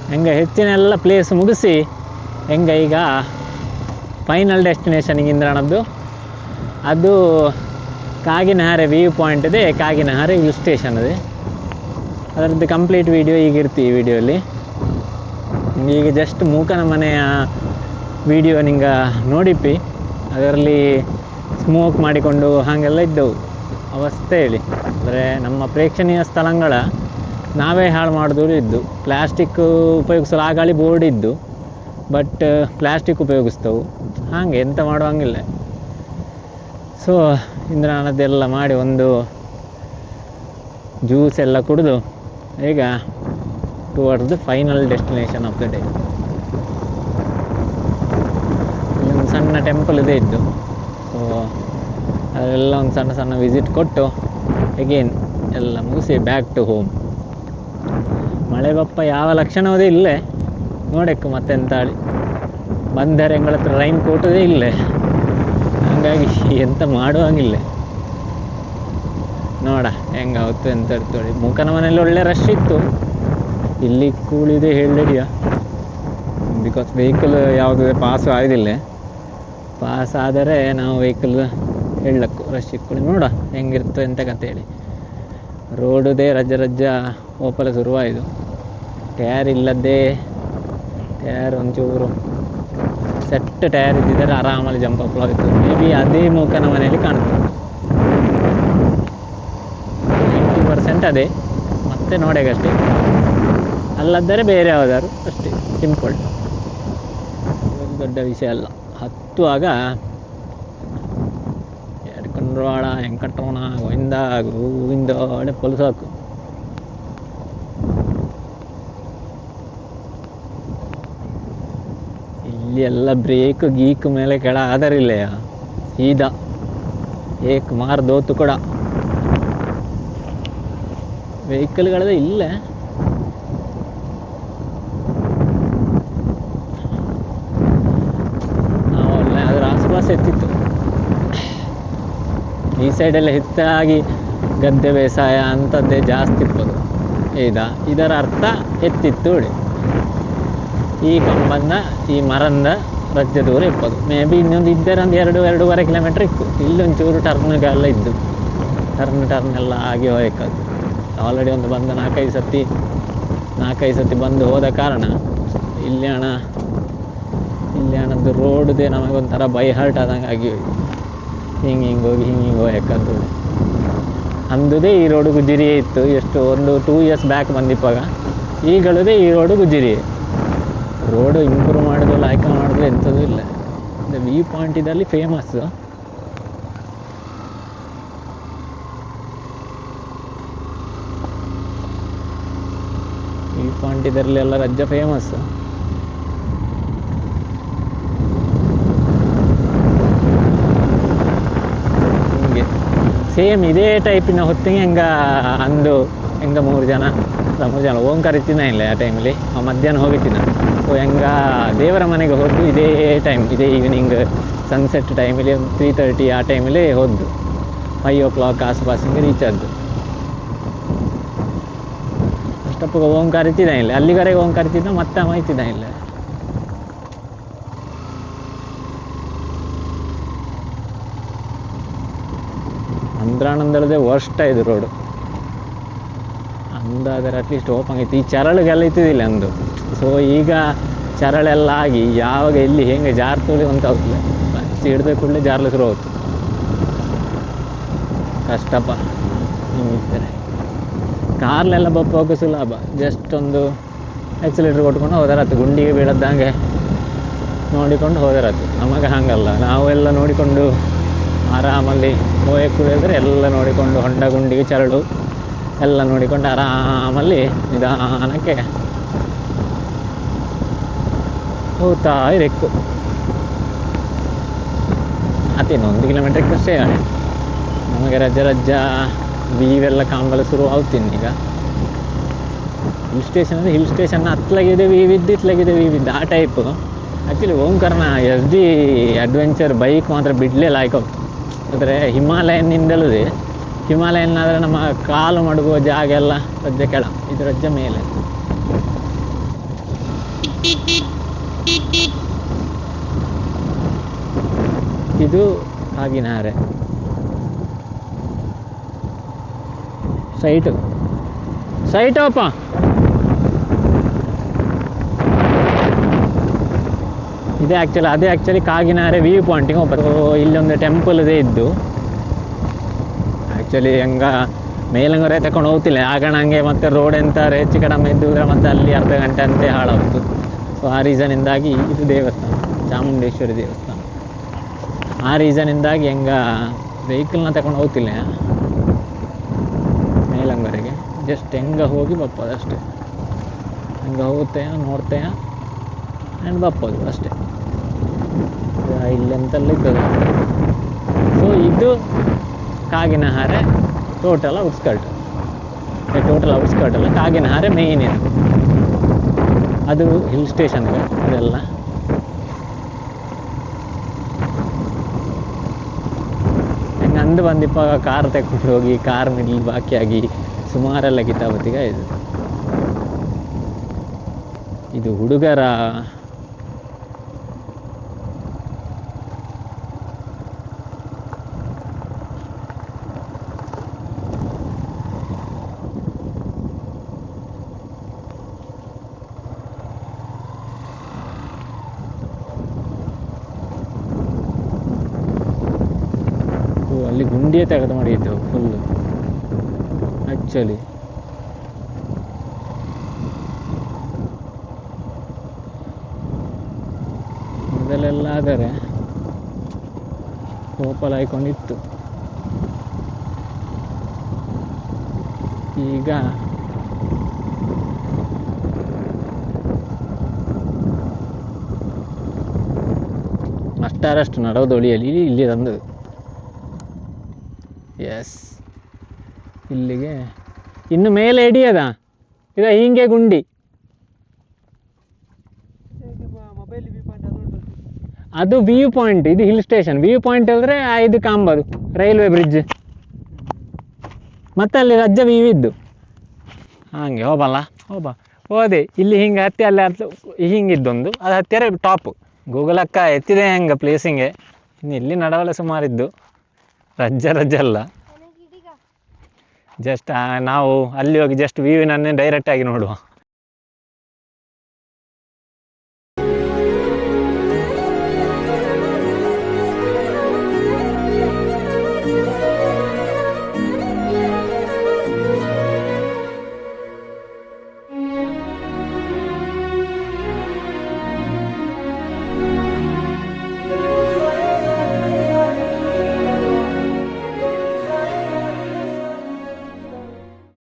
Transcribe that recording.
ಹೆಂಗೆ ಹೆಚ್ಚಿನ ಎಲ್ಲ ಪ್ಲೇಸ್ ಮುಗಿಸಿ ಹೆಂಗೆ ಈಗ ಫೈನಲ್ ಡೆಸ್ಟಿನೇಷನಿಗೆ ಇಂದ್ರಾಣದ್ದು ಅದು ಕಾಗಿನಹಾರೆ ವ್ಯೂ ಪಾಯಿಂಟ್ ಇದೆ, ಕಾಗಿನಹಾರೆ ಹಿಲ್ ಸ್ಟೇಷನ್ ಇದೆ. ಅದರದ್ದು ಕಂಪ್ಲೀಟ್ ವೀಡಿಯೋ ಈಗ ಇರ್ತೀವಿ ಈ ವಿಡಿಯೋಲಿ. ಈಗ ಜಸ್ಟ್ ಮೂಕನ ಮನೆಯ ವಿಡಿಯೋ ನಿಂಗೆ ನೋಡಿಪ್ಪಿ, ಅದರಲ್ಲಿ ಸ್ಮೋಕ್ ಮಾಡಿಕೊಂಡು ಹಾಗೆಲ್ಲ ಇದ್ದವು ಅವಸ್ಥೆ ಹೇಳಿ. ಅಂದರೆ ನಮ್ಮ ಪ್ರೇಕ್ಷಣೀಯ ಸ್ಥಳಗಳ ನಾವೇ ಹಾಳು ಮಾಡಿದವರು ಇದ್ದು. ಪ್ಲ್ಯಾಸ್ಟಿಕ್ ಉಪಯೋಗಿಸಲು ಆಗಾಳಿ ಬೋರ್ಡ್ ಇದ್ದು, ಬಟ್ ಪ್ಲ್ಯಾಸ್ಟಿಕ್ ಉಪಯೋಗಿಸ್ತವು, ಹಾಗೆ ಎಂತ ಮಾಡುವಂಗಿಲ್ಲ. ಸೊ ಇಂದ್ರಾಣದ್ದೆಲ್ಲ ಮಾಡಿ ಒಂದು ಜ್ಯೂಸ್ ಎಲ್ಲ ಕುಡಿದು ಈಗ towards the final destination of the day. ಇಲ್ಲೊಂದು ಸಣ್ಣ ಟೆಂಪಲ್ ಇದೆ ಇದ್ದು, ಸೊ ಅದೆಲ್ಲ ಒಂದು ಸಣ್ಣ ಸಣ್ಣ ವಿಸಿಟ್ ಕೊಟ್ಟು ಅಗೇನ್ ಎಲ್ಲ ಮುಗಿಸಿ ಬ್ಯಾಕ್ ಟು ಹೋಮ್. ಮಳೆ ಬಪ್ಪ ಯಾವ ಲಕ್ಷಣವದೇ ಇಲ್ಲೇ ನೋಡಕ್ಕೆ ಮತ್ತೆಂತ ಹೇಳಿ ಬಂದರೆ ಎಂಗಳ ಹತ್ರ ರೈನ್ ಕೋಟದೇ ಇಲ್ಲೇ, ಹಾಗಾಗಿ ಎಂತ ಮಾಡುವಂಗಿಲ್ಲ. ನೋಡ ಹೆಂಗೆ ಅವತ್ತು ಎಂತ ಇರ್ತೇಳಿ. ಮೂಕನ ಮನೇಲಿ ಒಳ್ಳೆ ರಶ್ ಇತ್ತು, ಇಲ್ಲಿ ಕೂಳಿದೆ ಹೇಳಿಡಿಯ, ಬಿಕಾಸ್ ವೆಹಿಕಲ್ ಯಾವುದೇ ಪಾಸು ಆಗೋದಿಲ್ಲ. ಪಾಸ್ ಆದರೆ ನಾವು ವೆಹಿಕಲ್ ಹೇಳಕ್ಕು ರಶ್ ಇಟ್ಕೊಳ್ಳಿ. ನೋಡ ಹೆಂಗಿರ್ತದೆ ಅಂತ ಕಥೇಳಿ. ರೋಡುದೇ ರಜ್ಜ ಓಪಲ ಶುರುವಾಯಿತು. ಟಯರ್ ಇಲ್ಲದ್ದೇ, ಟಯರ್ ಒಂಚೂರು ಸೆಟ್ ಟಯರ್ ಇದ್ದಿದ್ದರೆ ಆರಾಮಲ್ಲಿ ಜಂಪ್ ಅಪ್ ಆಯಿತು. ಮೇ ಬಿ ಅದೇ ಮೂಕನ ಮನೆಯಲ್ಲಿ ಕಾಣ್ತದೆ 90% ಅದೇ, ಮತ್ತೆ ನೋಡೋಕ್ಕಷ್ಟೇ. ಅಲ್ಲದ್ದರೆ ಬೇರೆ ಯಾವುದಾದ್ರು ಅಷ್ಟೇ, ಸಿಂಪಲ್, ದೊಡ್ಡ ವಿಷಯ ಅಲ್ಲ. ಹತ್ತುವಾಗ ಎಡ್ಕೊಂಡ್ರೋಳ ಹೆಂಕಟ್ರೋಣ ಗೋವಿಂದ ಗೋವಿಂದ ಪೊಲು ಸಾಕು. ಇಲ್ಲಿ ಎಲ್ಲ ಬ್ರೇಕ್ ಗೀಕ್ ಮೇಲೆ ಕೆಳ ಆಧಾರಿಲ್ಲ, ಸೀದಾ ಏಕ್ ಮಾರ್ ದೋತು ಕೂಡ ವೆಹಿಕಲ್ಗಳದೇ ಇಲ್ಲ. ನಾವಲ್ಲ ಅದರ ಆಸುಪಾಸು ಎತ್ತಿತ್ತು. ಈ ಸೈಡೆಲ್ಲ ಹೆಚ್ಚಾಗಿ ಗದ್ದೆ ಬೇಸಾಯ ಅಂಥದ್ದೇ ಜಾಸ್ತಿ ಇರ್ಬೋದು. ಇದರ ಅರ್ಥ ಎತ್ತಿತ್ತು ನೋಡಿ. ಈ ಕಂಬಂದ ಈ ಮರಂದ ರಜ್ಜೆ ದೂರ ಇಪ್ಪದು. ಮೇ ಬಿ ಇನ್ನೊಂದು ಇದ್ದರೆ ಒಂದು 2-2.5 ಕಿಲೋಮೀಟ್ರ್ ಇತ್ತು. ಇಲ್ಲೊಂಚೂರು ಟರ್ನ್ಗೆಲ್ಲ ಇದ್ದು, ಟರ್ನ್ ಎಲ್ಲ ಆಗಿ ಹೋಗಕ್ಕದು. ಆಲ್ರೆಡಿ ಒಂದು ಬಂದು 4-5 ಸತಿ ಬಂದು ಹೋದ ಕಾರಣ ಇಲ್ಲಿ ಹಣದ್ದು ರೋಡ್ದೇ ನಮಗೊಂಥರ ಬೈ ಹಾರ್ಟ್ ಆದಂಗೆ ಆಗಿ ಹೋಯ್ತು. ಹಿಂಗೆ ಹೋಗಿ ಹೋಗಕ್ಕದ್ದು. ಅಂದುದೇ ಈ ರೋಡು ಗುಜ್ಜಿರಿಯೇ ಇತ್ತು. ಎಷ್ಟು ಒಂದು 2 years ಬ್ಯಾಕ್ ಬಂದಿಪ್ಪಾಗ ಈಗಳದೇ ಈ ರೋಡು ಗುಜ್ಜಿರಿಯೇ. ರೋಡು ಇಂಪ್ರೂವ್ ಮಾಡೋದು ಲೈಕ್ ಮಾಡೋದು ಎಂಥದ್ದು ಇಲ್ಲ. ವ್ಯೂ ಪಾಯಿಂಟ್ ಇದರಲ್ಲಿ ಫೇಮಸ್ಸು. ವ್ಯೂ ಪಾಯಿಂಟ್ ಇದರಲ್ಲಿ ಎಲ್ಲ ರಜ್ಜ ಫೇಮಸ್ಸು. ಹಿಂಗೆ ಸೇಮ್ ಇದೇ ಟೈಪಿನ ಹೊತ್ತಿಗೆ ಅಂದು 3 ಜನ ಓಂಕಾರ ಇತ್ತಿನ ಇಲ್ಲ ಆ ಟೈಮಲ್ಲಿ. ಮಧ್ಯಾಹ್ನ ಹೋಗಿತ್ತಿನ. ಸೊ ದೇವರ ಮನೆಗೆ ಹೋದ್ದು ಇದೇ ಟೈಮ್, ಇದೇ ಈವ್ನಿಂಗ್ ಸನ್ಸೆಟ್ ಟೈಮಲ್ಲಿ 3:30 ಆ ಟೈಮಲ್ಲಿ ಹೋದ್ದು. 5 o'clock ಆಸುಪಾಸಿಗೆ ರೀಚ್ ಆದ್ದು. ಅಷ್ಟಪ್ಪ ಓಂಕಾರ ಇತ್ತಿದ ಇಲ್ಲ, ಅಲ್ಲಿವರೆಗೆ ಓಂಕಾರ ಇತ್ತಿದ್ದ, ಮತ್ತೆ ಇತ್ತಿದ ಇಲ್ಲ. ಅಂದ್ರಾನಂದಳದೇ ವರ್ಸ್ಟ್ ಇದು ರೋಡು. ಅಂದಾದರೆ ಅಟ್ಲೀಸ್ಟ್ ಓಪನ್ ಇತ್ತು. ಈ ಚರಳಿಗೆಲ್ಲ ಇತ್ತಿದ್ದಿಲ್ಲ ಅಂದು. ಸೊ ಈಗ ಚರಳೆಲ್ಲ ಆಗಿ ಯಾವಾಗ ಎಲ್ಲಿ ಹೆಂಗೆ ಜಾರ್ತೋಳಿ ಅಂತ ಹೋಗ್ತಿಲ್ಲ. ಹಿಡಿದ ಕೂಡಲೇ ಜಾರ್ಲು ಶುರು ಹೋಗ್ತು. ಕಷ್ಟಪ್ಪ ಹಿಂಗಿರ್ತಾರೆ. ಕಾರ್ಲೆಲ್ಲ ಬಪ್ಪೋಕೆ ಸುಲಭ, ಜಸ್ಟ್ ಒಂದು ಆಕ್ಸಿಲೇಟ್ರ್ ಕೊಟ್ಕೊಂಡು ಹೋದರತ್ತು. ಗುಂಡಿಗೆ ಬೀಳದ್ದಂಗೆ ನೋಡಿಕೊಂಡು ಹೋದರತ್ತು. ನಮಗೆ ಹಾಗಲ್ಲ, ನಾವೆಲ್ಲ ನೋಡಿಕೊಂಡು ಆರಾಮಲ್ಲಿ ಹೋಯಕ್ಕೆ ಹೇಳಿದ್ರೆ ಎಲ್ಲ ನೋಡಿಕೊಂಡು ಹೊಂಡ ಗುಂಡಿಗೆ ಚರಳು ಎಲ್ಲ ನೋಡಿಕೊಂಡು ಆರಾಮಲ್ಲಿ ನಿಧಾನಕ್ಕೆ ಹೋಗ್ತಾ ಇರಬೇಕು. ಅದೇನು 1 ಕಿಲೋಮೀಟ್ರಿಗೆ ಅಷ್ಟೇ ನಮಗೆ ರಜ್ಜ ವೀವೆಲ್ಲ ಕಾಂಬಲ ಶುರು ಆಗ್ತೀನಿ. ಈಗ ಹಿಲ್ ಸ್ಟೇಷನ್ ಅಂದರೆ ಹಿಲ್ ಸ್ಟೇಷನ್ ಹತ್ಲಾಗಿದೆ ವೀವ್ ಇದ್ದು, ಇತ್ಲಾಗಿದೆ ವೀವ್ ಇದ್ದು ಆ ಟೈಪು. ಆ್ಯಕ್ಚುಲಿ ಓಂಕಾರನ SD ಅಡ್ವೆಂಚರ್ ಬೈಕ್ ಮಾತ್ರ ಬಿಡಲೇ ಲಾಯ್ಕ. ಅಂದರೆ ಹಿಮಾಲಯನ್ನಿಂದಲೇ, ಹಿಮಾಲಯನ್ ಆದರೆ ನಮ್ಮ ಕಾಲು ಮಡಗುವ ಜಾಗ ಎಲ್ಲ ರಜ್ಜೆ ಕೆಳ, ಇದು ರಜ್ಜೆ ಮೇಲೆ. ಇದು ಕಾಗಿನಹಾರೆ ಸೈಟ್ ಅಪ್ಪ. ಅದೇ ಆ್ಯಕ್ಚುಲಿ ಕಾಗಿನಹಾರೆ ವ್ಯೂ ಪಾಯಿಂಟಿಗೆ ಹೋಗ್ಬೋದು. ಇಲ್ಲೊಂದು ಟೆಂಪಲ್ ಇದ್ದು ಆ್ಯಕ್ಚುಲಿ ಹಂಗ ಮೇಲಂಗರೆ ತಗೊಂಡು ಹೋಗ್ತಿಲ್ಲ ಆಗ ನನಗೆ ಮತ್ತೆ ರೋಡ್ ಎಂತಾರೆ ಹೆಚ್ಚು ಕಡಿಮೆ ಇದ್ದರೆ ಮತ್ತೆ ಅಲ್ಲಿ ಅರ್ಧ ಗಂಟೆ ಅಂತೆ ಹಾಳಾಗ್ತು. ಸೊ ಆ ರೀಸನಿಂದಾಗಿ ಇದು ದೇವಸ್ಥಾನ, ಚಾಮುಂಡೇಶ್ವರಿ ದೇವಸ್ಥಾನ. ಆ ರೀಸನಿಂದಾಗಿ ಹೆಂಗ ವೆಹಿಕಲ್ನ ತಗೊಂಡು ಹೋಗ್ತಿಲ್ಲ ಮೇಲಂಗರೆಗೆ, ಜಸ್ಟ್ ಹೆಂಗೆ ಹೋಗಿ ಬಪ್ಪದು ಅಷ್ಟೇ. ಹಂಗೆ ಹೋಗುತ್ತೆ ನೋಡ್ತೇಯ ಆ್ಯಂಡ್ ಬಪ್ಪದು ಅಷ್ಟೇ. ಇಲ್ಲೆಂತೆಲ್ಲ ಇದ್ದದು. ಸೊ ಇದು ಕಾಗಿನಹಾರೆ ಟೋಟಲ್ ಔಟ್ಸ್ಕರ್ಟ್ ಅಲ್ಲ, ಕಾಗಿನಹಾರೆ ಮೇಯ್ನ್ ಇದು. ಅದು ಹಿಲ್ ಸ್ಟೇಷನ್ಗೆ ಅದೆಲ್ಲ. ಹೆಂಗೆ ಅಂದು ಬಂದಿಪ್ಪ ಕಾರ್ ತಗೊಂಡು ಹೋಗಿ ಕಾರ್ ಮಿಡ್ಲ್ ಬಾಕಿಯಾಗಿ ಸುಮಾರೆಲ್ಲ ಕಿತಾವತಿಗ ಇದು ಹುಡುಗರ ಅಲ್ಲಿ ಗುಂಡಿಯೇ ತೆಗೆದು ಮಾಡಿದ್ದು ಫುಲ್ಲು ಆ್ಯಕ್ಚುಲಿ. ಮೊದಲೆಲ್ಲ ಆದರೆ ಓಪಲ್ ಹಾಕೊಂಡಿತ್ತು, ಈಗ ಅಷ್ಟಾರಷ್ಟು ನಡೋದೊಳಿಯಲ್ಲಿ ಇಲ್ಲಿ ತಂದು ಎಸ್ ಇಲ್ಲಿಗೆ ಇನ್ನು ಮೇಲೆ ಹಿಡಿಯದ ಇದ ಹೀಗೆ ಗುಂಡಿ. ಅದು ವ್ಯೂ ಪಾಯಿಂಟ್, ಇದು ಹಿಲ್ ಸ್ಟೇಷನ್. ವ್ಯೂ ಪಾಯಿಂಟ್ ಅಂದರೆ ಇದು ಕಾಂಬದು ರೈಲ್ವೆ ಬ್ರಿಡ್ಜ್, ಮತ್ತೆ ಅಲ್ಲಿ ರಜ್ಜ ವ್ಯೂ ಇದ್ದು ಹಾಗೆ ಹೋದೆ. ಇಲ್ಲಿ ಹಿಂಗೆ ಹತ್ತಿ ಅಲ್ಲಿ ಹಿಂಗಿದ್ದೊಂದು ಅದು ಹತ್ತಿರ ಟಾಪು. ಗೂಗಲ್ ಅಕ್ಕ ಎತ್ತಿದೆ ಹೆಂಗೆ ಪ್ಲೇಸಿಂಗೆ. ಇನ್ನು ಇಲ್ಲಿ ನಡವಲ್ಲ ಸುಮಾರಿದ್ದು, ರಜ್ಜಲ್ಲ. ಜಸ್ಟ್ ನಾವು ಅಲ್ಲಿ ಹೋಗಿ ಜಸ್ಟ್ ವ್ಯೂವಿನನ್ನೇ ಡೈರೆಕ್ಟಾಗಿ ನೋಡುವ.